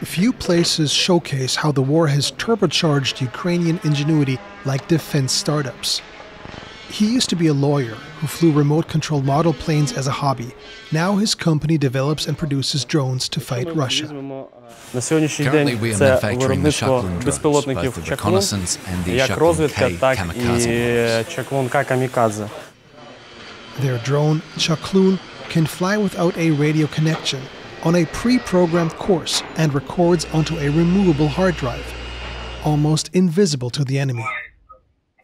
Few places showcase how the war has turbocharged Ukrainian ingenuity like defense startups. He used to be a lawyer who flew remote-controlled model planes as a hobby. Now his company develops and produces drones to fight Russia. Currently we are manufacturing the Chaklun drones, both the reconnaissance and the Chaklun K kamikaze. Their drone, Chaklun, can fly without a radio connection, on a pre-programmed course, and records onto a removable hard drive, almost invisible to the enemy.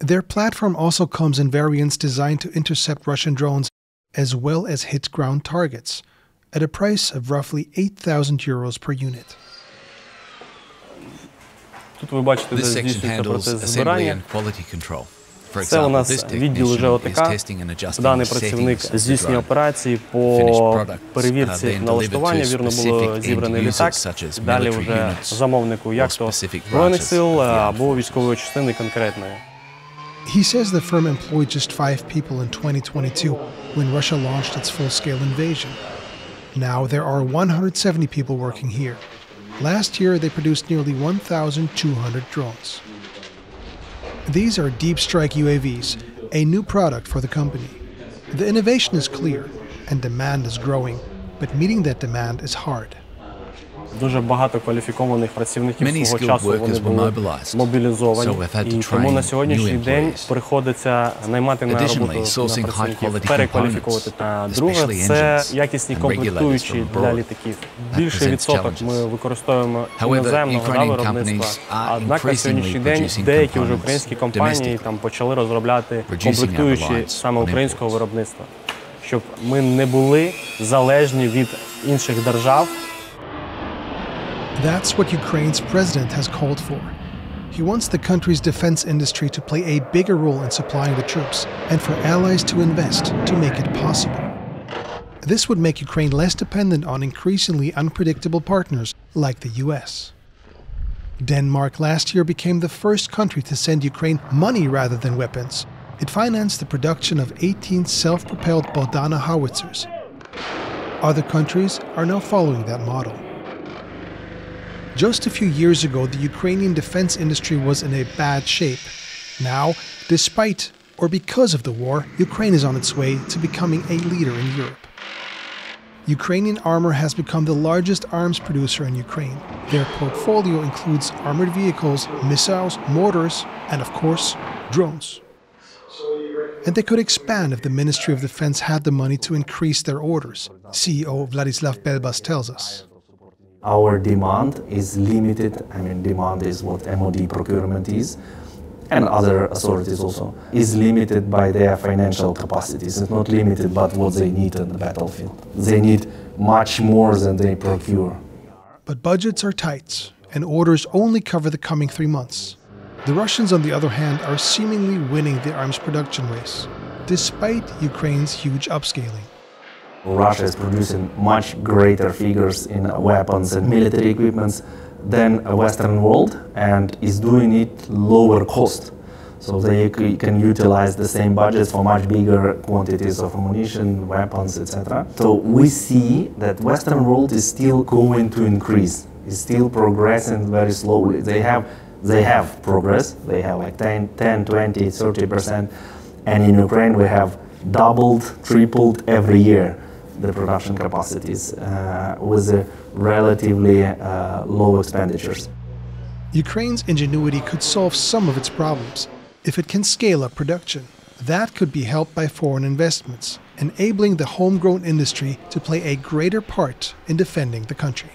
Their platform also comes in variants designed to intercept Russian drones as well as hit ground targets, at a price of roughly 8,000 euros per unit. This section handles assembly and quality control. For example, this technician is testing and adjusting the settings of the drone. Finished product then delivered to specific end users such as military units or specific branches of the army. He says the firm employed just 5 people in 2022 when Russia launched its full-scale invasion. Now there are 170 people working here. Last year they produced nearly 1,200 drones. These are Deep Strike UAVs, a new product for the company. The innovation is clear and demand is growing, but meeting that demand is hard. Many skilled workers were mobilized, so we've had to train new employees. Additionally, sourcing high-quality components, especially engines and regulators from abroad, presents challenges. However, Ukrainian companies are increasingly producing components domestically, reducing our reliance on imports. Щоб ми не були залежні від інших держав. That's what Ukraine's president has called for. He wants the country's defense industry to play a bigger role in supplying the troops and for allies to invest to make it possible. This would make Ukraine less dependent on increasingly unpredictable partners like the US. Denmark last year became the first country to send Ukraine money rather than weapons. It financed the production of 18 self-propelled Bogdana howitzers. Other countries are now following that model. Just a few years ago, the Ukrainian defense industry was in a bad shape. Now, despite or because of the war, Ukraine is on its way to becoming a leader in Europe. Ukrainian Armor has become the largest arms producer in Ukraine. Their portfolio includes armored vehicles, missiles, mortars, and of course, drones. And they could expand if the Ministry of Defense had the money to increase their orders, CEO Vladislav Belbas tells us. Our demand is limited. Demand is what MOD procurement is, and other authorities also, is limited by their financial capacities. It's not limited by what they need on the battlefield. They need much more than they procure. But budgets are tight, and orders only cover the coming 3 months. The Russians, on the other hand, are seemingly winning the arms production race, despite Ukraine's huge upscaling. Russia is producing much greater figures in weapons and military equipments than the Western world, and is doing it lower cost. So they can utilize the same budgets for much bigger quantities of ammunition, weapons, etc. So we see that Western world is still going to increase. It's still progressing very slowly. They have progress. They have like 10, 20, 30%. And in Ukraine we have doubled, tripled every year the production capacities with relatively low expenditures. Ukraine's ingenuity could solve some of its problems if it can scale up production. That could be helped by foreign investments, enabling the homegrown industry to play a greater part in defending the country.